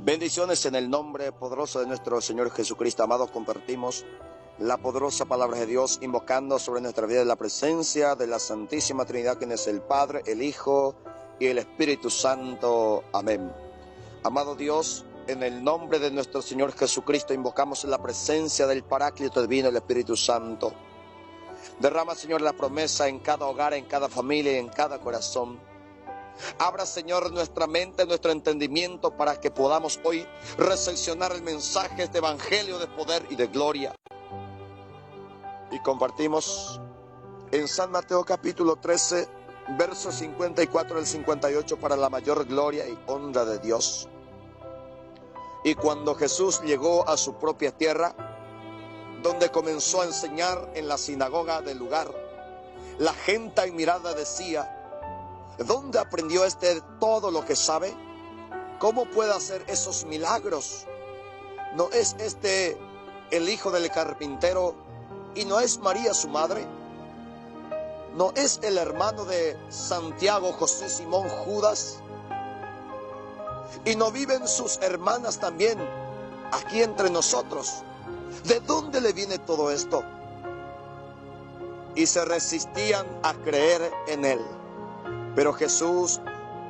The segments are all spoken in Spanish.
Bendiciones en el nombre poderoso de nuestro Señor Jesucristo. Amados, compartimos la poderosa palabra de Dios, invocando sobre nuestra vida la presencia de la Santísima Trinidad, quien es el Padre, el Hijo y el Espíritu Santo. Amén. Amado Dios, en el nombre de nuestro Señor Jesucristo, invocamos la presencia del Paráclito Divino, el Espíritu Santo. Derrama, Señor, la promesa en cada hogar, en cada familia y en cada corazón. Abra, Señor, nuestra mente, nuestro entendimiento, para que podamos hoy recepcionar el mensaje de este evangelio de poder y de gloria. Y compartimos en San Mateo capítulo 13, versos 54 al 58, para la mayor gloria y honra de Dios. Y cuando Jesús llegó a su propia tierra, donde comenzó a enseñar en la sinagoga del lugar, la gente admirada decía: ¿dónde aprendió todo lo que sabe? ¿Cómo puede hacer esos milagros? ¿No es este el hijo del carpintero y no es María su madre? ¿No es el hermano de Santiago, José, Simón, Judas? ¿Y no viven sus hermanas también aquí entre nosotros? ¿De dónde le viene todo esto? Y se resistían a creer en él. Pero Jesús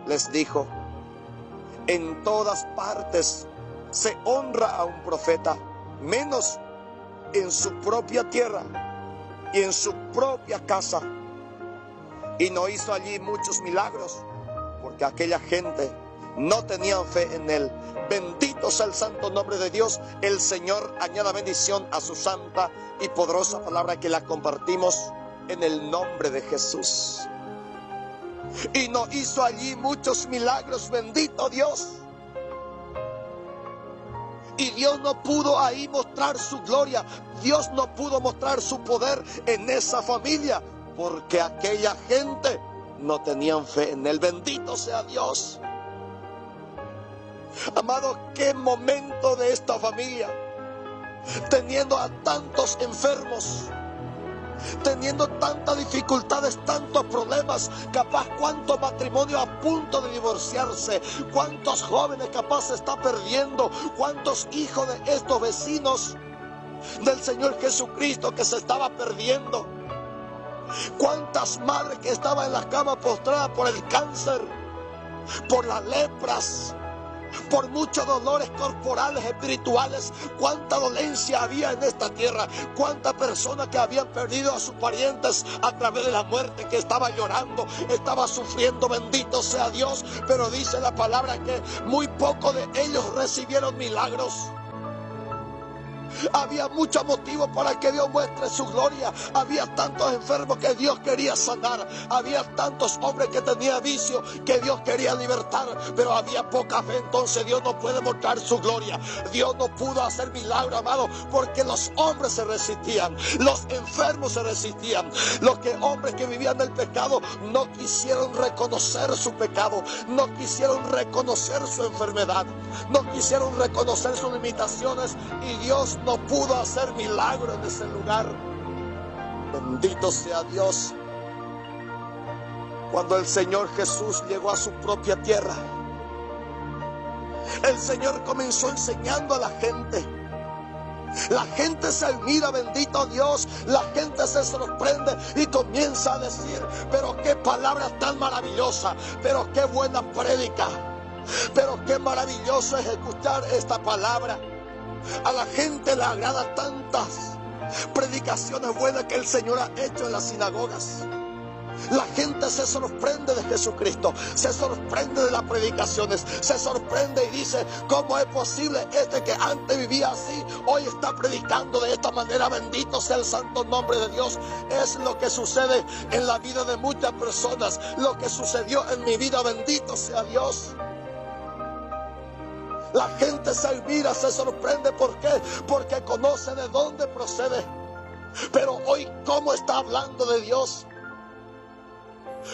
les dijo: en todas partes se honra a un profeta, menos en su propia tierra y en su propia casa. Y no hizo allí muchos milagros, porque aquella gente no tenía fe en él. Bendito sea el santo nombre de Dios. El Señor añada bendición a su santa y poderosa palabra, que la compartimos en el nombre de Jesús. Y no hizo allí muchos milagros, bendito Dios. Y Dios no pudo ahí mostrar su gloria. Dios no pudo mostrar su poder en esa familia, porque aquella gente no tenían fe en él. Bendito sea Dios. Amado, qué momento de esta familia, teniendo a tantos enfermos, teniendo tantas dificultades, tantos problemas, capaz cuántos matrimonios a punto de divorciarse, cuántos jóvenes capaz se está perdiendo, cuántos hijos de estos vecinos del Señor Jesucristo que se estaba perdiendo, cuántas madres que estaban en la cama postradas por el cáncer, por las lepras, por muchos dolores corporales, espirituales. Cuánta dolencia había en esta tierra, cuántas personas que habían perdido a sus parientes a través de la muerte, que estaba llorando, estaba sufriendo. Bendito sea Dios. Pero dice la palabra que muy pocos de ellos recibieron milagros. Había mucho motivo para que Dios muestre su gloria. Había tantos enfermos que Dios quería sanar. Había tantos hombres que tenían vicio que Dios quería libertar. Pero había poca fe. Entonces Dios no puede mostrar su gloria. Dios no pudo hacer milagro, amado, porque los hombres se resistían. Los enfermos se resistían. Los hombres que vivían del pecado no quisieron reconocer su pecado. No quisieron reconocer su enfermedad. No quisieron reconocer sus limitaciones. Y Dios no pudo hacer milagro en ese lugar. Bendito sea Dios. Cuando el Señor Jesús llegó a su propia tierra, el Señor comenzó enseñando a la gente. La gente se admira, bendito Dios. La gente se sorprende y comienza a decir: pero qué palabra tan maravillosa, pero qué buena prédica, pero qué maravilloso es escuchar esta palabra. A la gente le agrada tantas predicaciones buenas que el Señor ha hecho en las sinagogas. La gente se sorprende de Jesucristo, se sorprende de las predicaciones, se sorprende y dice: ¿cómo es posible que antes vivía así, hoy está predicando de esta manera? Bendito sea el santo nombre de Dios. Es lo que sucede en la vida de muchas personas, lo que sucedió en mi vida. Bendito sea Dios. La gente se admira, se sorprende. ¿Por qué? Porque conoce de dónde procede. Pero hoy, ¿cómo está hablando de Dios?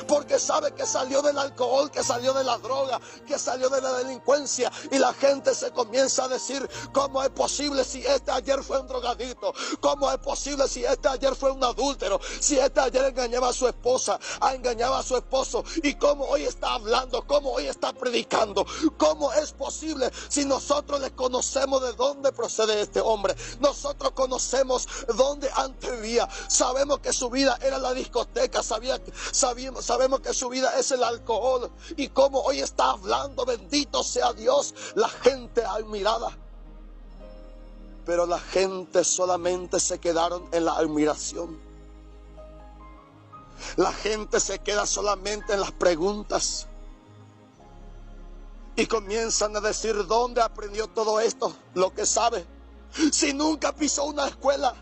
porque sabe que salió del alcohol, que salió de la droga, que salió de la delincuencia, y la gente se comienza a decir: ¿cómo es posible si este ayer fue un drogadicto? ¿Cómo es posible si este ayer fue un adúltero? Si este ayer engañaba a su esposa, engañaba a su esposo, y cómo hoy está hablando, cómo hoy está predicando. ¿Cómo es posible si nosotros le conocemos de dónde procede este hombre? Nosotros conocemos dónde antes vivía, sabemos que su vida era la discoteca, sabemos que su vida es el alcohol, y como hoy está hablando, bendito sea Dios. La gente admirada, pero la gente solamente se quedaron en la admiración. La gente se queda solamente en las preguntas y comienzan a decir: ¿dónde aprendió todo esto? Lo que sabe, si nunca pisó una escuela.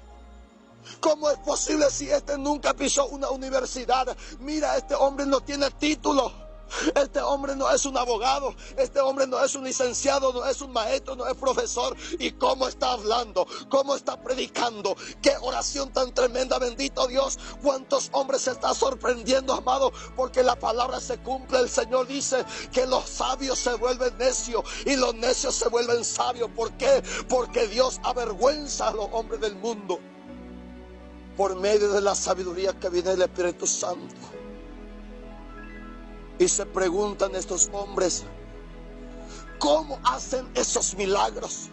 ¿Cómo es posible si este nunca pisó una universidad? Mira, este hombre no tiene título. Este hombre no es un abogado, este hombre no es un licenciado, no es un maestro, no es profesor. ¿Y cómo está hablando? ¿Cómo está predicando? ¡Qué oración tan tremenda! Bendito Dios. ¿Cuántos hombres se están sorprendiendo, amado? Porque la palabra se cumple. El Señor dice que los sabios se vuelven necios y los necios se vuelven sabios. ¿Por qué? Porque Dios avergüenza a los hombres del mundo por medio de la sabiduría que viene del Espíritu Santo. Y se preguntan estos hombres: ¿cómo hacen esos milagros?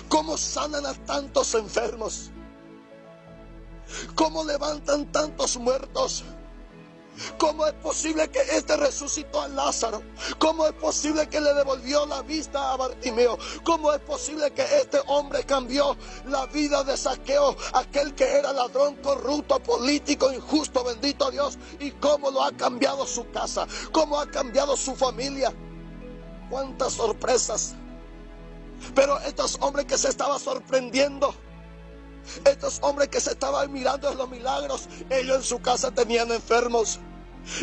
¿Cómo sanan a tantos enfermos? ¿Cómo levantan tantos muertos? ¿Cómo es posible que este resucitó a Lázaro? ¿Cómo es posible que le devolvió la vista a Bartimeo? ¿Cómo es posible que este hombre cambió la vida de Zaqueo, aquel que era ladrón, corrupto, político, injusto? Bendito Dios. ¿Y cómo lo ha cambiado su casa? ¿Cómo ha cambiado su familia? ¡Cuántas sorpresas! Pero estos hombres que se estaban sorprendiendo, estos hombres que se estaban mirando en los milagros, ellos en su casa tenían enfermos.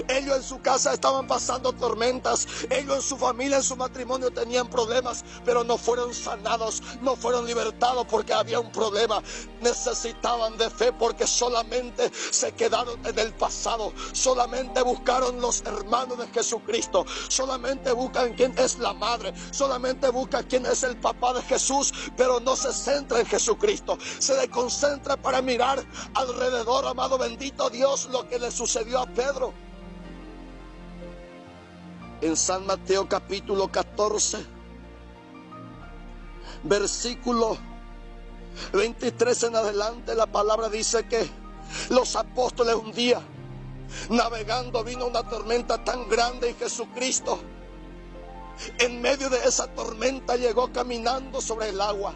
Ellos en su casa estaban pasando tormentas. Ellos en su familia, en su matrimonio tenían problemas, pero no fueron sanados, no fueron libertados porque había un problema. Necesitaban de fe porque solamente se quedaron en el pasado. Solamente buscaron los hermanos de Jesucristo. Solamente buscan quién es la madre. Solamente buscan quién es el papá de Jesús, pero no se centra en Jesucristo. Se le concentra para mirar alrededor, amado, bendito Dios, lo que le sucedió a Pedro. En San Mateo capítulo 14, versículo 23 en adelante, la palabra dice que los apóstoles un día, navegando, vino una tormenta tan grande y Jesucristo, en medio de esa tormenta, llegó caminando sobre el agua.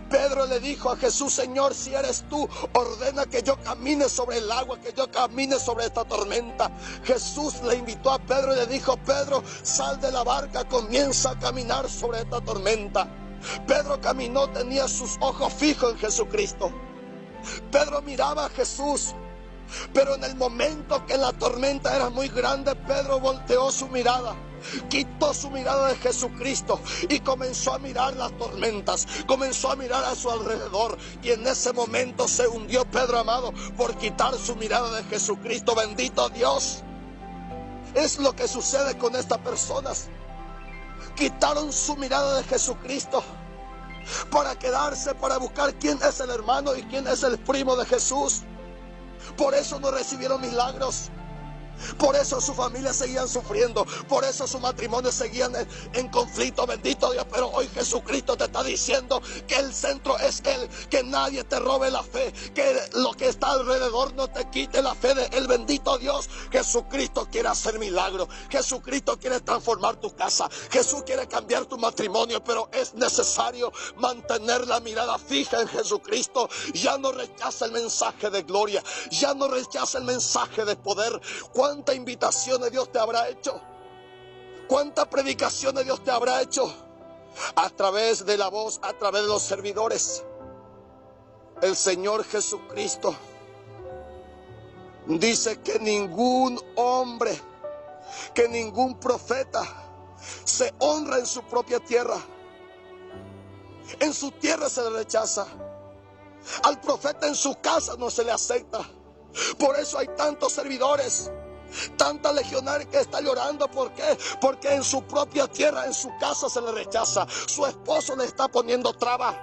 Pedro le dijo a Jesús: Señor, si eres tú, ordena que yo camine sobre el agua, que yo camine sobre esta tormenta. Jesús le invitó a Pedro y le dijo: Pedro, sal de la barca, comienza a caminar sobre esta tormenta. Pedro caminó, tenía sus ojos fijos en Jesucristo. Pedro miraba a Jesús, pero en el momento que la tormenta era muy grande, Pedro volteó su mirada, quitó su mirada de Jesucristo y comenzó a mirar las tormentas, comenzó a mirar a su alrededor, y en ese momento se hundió Pedro, amado, por quitar su mirada de Jesucristo. Bendito Dios. Es lo que sucede con estas personas. Quitaron su mirada de Jesucristo para quedarse, para buscar quién es el hermano y quién es el primo de Jesús. Por eso no recibieron milagros. Por eso su familia seguían sufriendo. Por eso su matrimonio seguían en conflicto. Bendito Dios. Pero hoy Jesucristo te está diciendo que el centro es Él. Que nadie te robe la fe. Que lo que está alrededor no te quite la fe de Él. Bendito Dios. Jesucristo quiere hacer milagros. Jesucristo quiere transformar tu casa. Jesús quiere cambiar tu matrimonio. Pero es necesario mantener la mirada fija en Jesucristo. Ya no rechaza el mensaje de gloria. Ya no rechaza el mensaje de poder. ¿Cuántas invitaciones Dios te habrá hecho? ¿Cuántas predicaciones Dios te habrá hecho? A través de la voz, a través de los servidores. El Señor Jesucristo dice que ningún hombre, que ningún profeta se honra en su propia tierra. En su tierra se le rechaza. Al profeta en su casa no se le acepta. Por eso hay tantos servidores. Tanta legionaria que está llorando. ¿Por qué? Porque en su propia tierra, en su casa se le rechaza. Su esposo le está poniendo traba.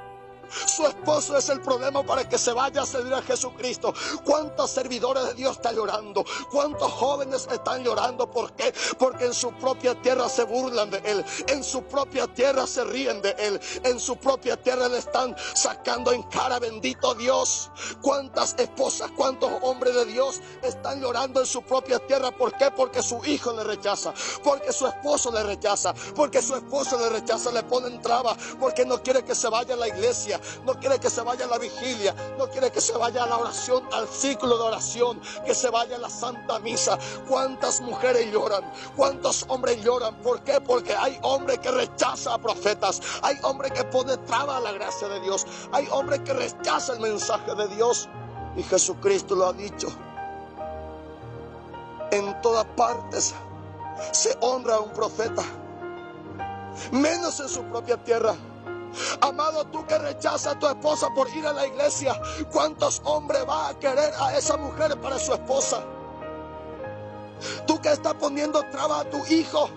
Su esposo es el problema para que se vaya a servir a Jesucristo. ¿Cuántos servidores de Dios están llorando? ¿Cuántos jóvenes están llorando? ¿Por qué? Porque en su propia tierra se burlan de Él. En su propia tierra se ríen de Él. En su propia tierra le están sacando en cara. Bendito Dios. ¿Cuántas esposas, cuántos hombres de Dios están llorando en su propia tierra? ¿Por qué? Porque su hijo le rechaza. Porque su esposo le rechaza. Porque su esposo le rechaza. Le ponen traba. Porque no quiere que se vaya a la iglesia. No quiere que se vaya a la vigilia, no quiere que se vaya a la oración, al ciclo de oración, que se vaya a la Santa Misa. ¿Cuántas mujeres lloran? ¿Cuántos hombres lloran? ¿Por qué? Porque hay hombres que rechazan a profetas, hay hombres que ponen traba a la gracia de Dios, hay hombres que rechazan el mensaje de Dios. Y Jesucristo lo ha dicho: en todas partes se honra a un profeta, menos en su propia tierra. Amado, tú que rechazas a tu esposa por ir a la iglesia, ¿cuántos hombres va a querer a esa mujer para su esposa? Tú que estás poniendo traba a tu hijo,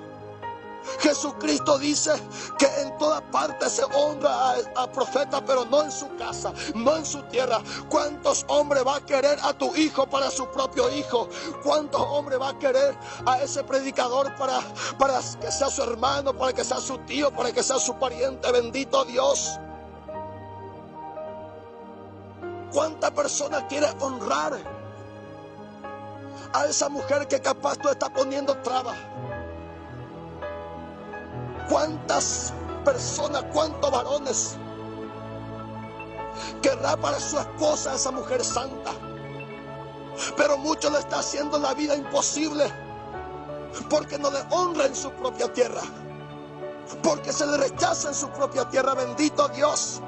Jesucristo dice que en todas partes se honra a profeta, pero no en su casa, no en su tierra. ¿Cuántos hombres va a querer a tu hijo para su propio hijo? ¿Cuántos hombres va a querer a ese predicador para que sea su hermano, para que sea su tío, para que sea su pariente? Bendito Dios. ¿Cuánta persona quiere honrar a esa mujer que capaz tú estás poniendo traba? ¿Cuántas personas, cuántos varones querrá para su esposa esa mujer santa? Pero muchos le está haciendo la vida imposible, porque no le honra en su propia tierra, porque se le rechaza en su propia tierra. Bendito Dios.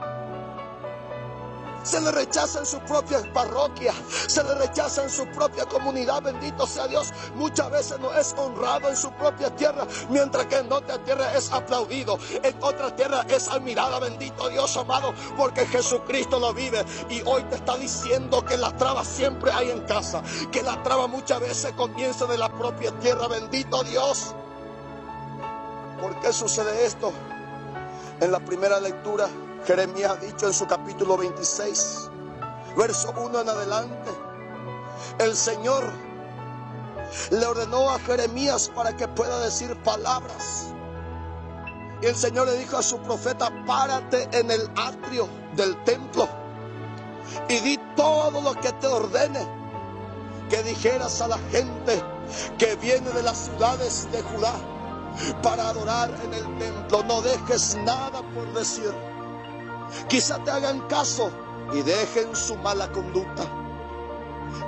Se le rechaza en su propia parroquia, se le rechaza en su propia comunidad. Bendito sea Dios. Muchas veces no es honrado en su propia tierra, mientras que en otra tierra es aplaudido, en otra tierra es admirada. Bendito Dios, amado, porque Jesucristo lo vive. Y hoy te está diciendo que la traba siempre hay en casa, que la traba muchas veces comienza de la propia tierra. Bendito Dios. ¿Por qué sucede esto? En la primera lectura, Jeremías ha dicho en su capítulo 26, verso 1 en adelante, el Señor le ordenó a Jeremías para que pueda decir palabras. Y el Señor le dijo a su profeta: párate en el atrio del templo y di todo lo que te ordene que dijeras a la gente que viene de las ciudades de Judá para adorar en el templo. No dejes nada por decir. Quizá te hagan caso y dejen su mala conducta,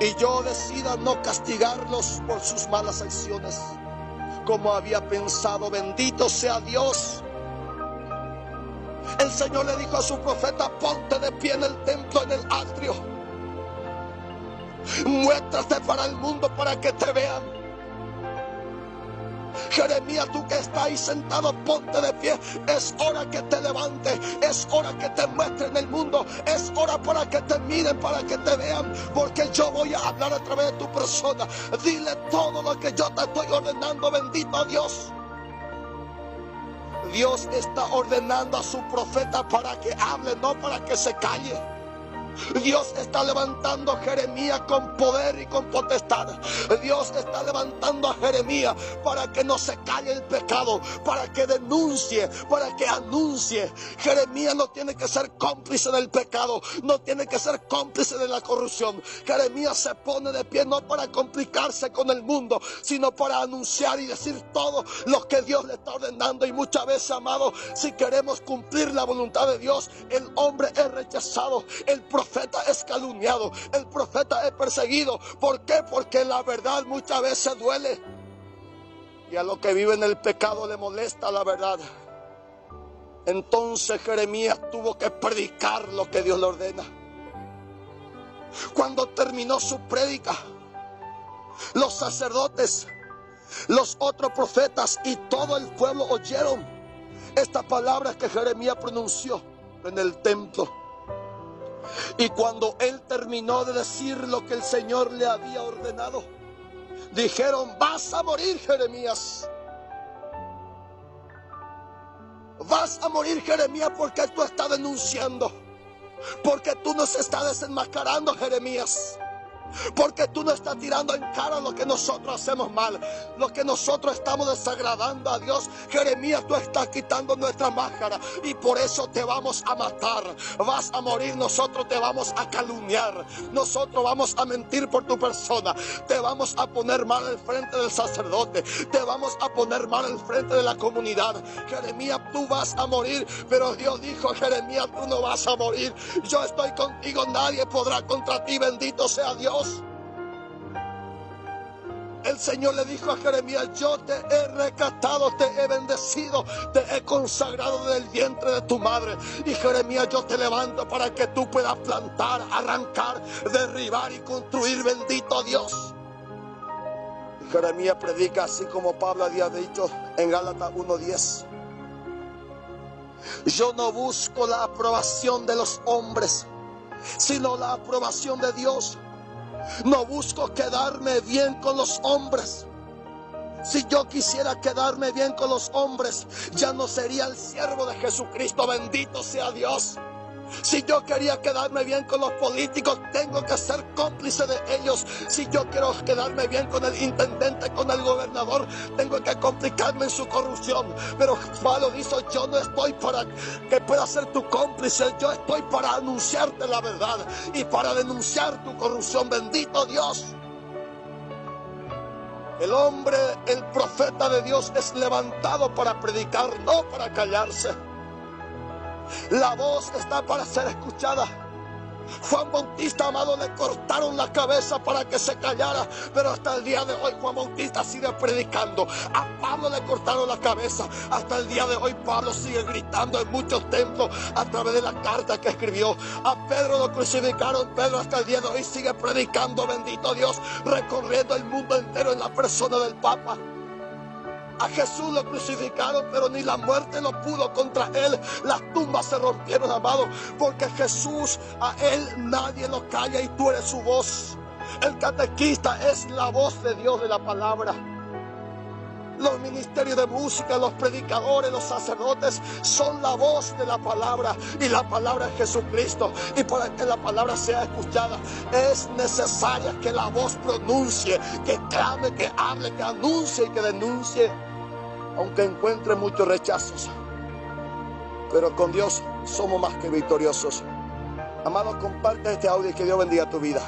y yo decida no castigarlos por sus malas acciones, como había pensado. Bendito sea Dios. El Señor le dijo a su profeta: ponte de pie en el templo, en el atrio, muéstrate para el mundo, para que te vean. Jeremías, tú que estás ahí sentado, ponte de pie. Es hora que te levantes, es hora que te muestres en el mundo, es hora para que te miren, para que te vean, porque yo voy a hablar a través de tu persona. Dile todo lo que yo te estoy ordenando. Bendito Dios. Dios está ordenando a su profeta para que hable, no para que se calle. Dios está levantando a Jeremías con poder y con potestad. Dios está levantando a Jeremías para que no se calle el pecado, para que denuncie, para que anuncie. Jeremías no tiene que ser cómplice del pecado, no tiene que ser cómplice de la corrupción. Jeremías se pone de pie no para complicarse con el mundo, sino para anunciar y decir todo lo que Dios le está ordenando. Y muchas veces, amado, si queremos cumplir la voluntad de Dios, el hombre es rechazado, el profeta es calumniado, el profeta es perseguido. ¿Por qué? Porque la verdad muchas veces duele, y a lo que vive en el pecado le molesta la verdad. Entonces Jeremías tuvo que predicar lo que Dios le ordena. Cuando terminó su prédica, los sacerdotes, los otros profetas y todo el pueblo oyeron estas palabras que Jeremías pronunció en el templo. Y cuando él terminó de decir lo que el Señor le había ordenado, dijeron: vas a morir, Jeremías. Vas a morir, Jeremías, porque tú estás denunciando. Porque tú nos estás desenmascarando, Jeremías. Porque tú no estás tirando en cara lo que nosotros hacemos mal, lo que nosotros estamos desagradando a Dios. Jeremías, tú estás quitando nuestra máscara y por eso te vamos a matar. Vas a morir, nosotros te vamos a calumniar, nosotros vamos a mentir por tu persona, te vamos a poner mal al frente del sacerdote, te vamos a poner mal al frente de la comunidad. Jeremías, tú vas a morir, pero Dios dijo: Jeremías, tú no vas a morir, yo estoy contigo, nadie podrá contra ti, bendito sea Dios. El Señor le dijo a Jeremías: yo te he rescatado, te he bendecido, te he consagrado del vientre de tu madre. Y Jeremías, yo te levanto para que tú puedas plantar, arrancar, derribar y construir, bendito Dios. Y Jeremías predica así como Pablo había dicho en Gálatas 1:10. Yo no busco la aprobación de los hombres, sino la aprobación de Dios. No busco quedarme bien con los hombres. Si yo quisiera quedarme bien con los hombres, ya no sería el siervo de Jesucristo, bendito sea Dios. Si yo quería quedarme bien con los políticos, tengo que ser cómplice de ellos. Si yo quiero quedarme bien con el intendente, con el gobernador, tengo que complicarme en su corrupción. Pero Pablo dice: yo no estoy para que pueda ser tu cómplice, yo estoy para anunciarte la verdad y para denunciar tu corrupción, bendito Dios. El hombre, el profeta de Dios, es levantado para predicar, no para callarse. La voz está para ser escuchada. Juan Bautista, amado, le cortaron la cabeza para que se callara, pero hasta el día de hoy Juan Bautista sigue predicando. A Pablo le cortaron la cabeza, hasta el día de hoy Pablo sigue gritando en muchos templos a través de la carta que escribió. A Pedro lo crucificaron, Pedro hasta el día de hoy sigue predicando, bendito Dios, recorriendo el mundo entero en la persona del Papa. A Jesús lo crucificaron, pero ni la muerte lo pudo contra él. Las tumbas se rompieron, amado, porque Jesús, a él nadie lo calla y tú eres su voz. El catequista es la voz de Dios, de la palabra. Los ministerios de música, los predicadores, los sacerdotes son la voz de la palabra, y la palabra es Jesucristo. Y para que la palabra sea escuchada es necesaria que la voz pronuncie, que clame, que hable, que anuncie y que denuncie, aunque encuentre muchos rechazos. Pero con Dios somos más que victoriosos. Amado, comparte este audio y que Dios bendiga tu vida.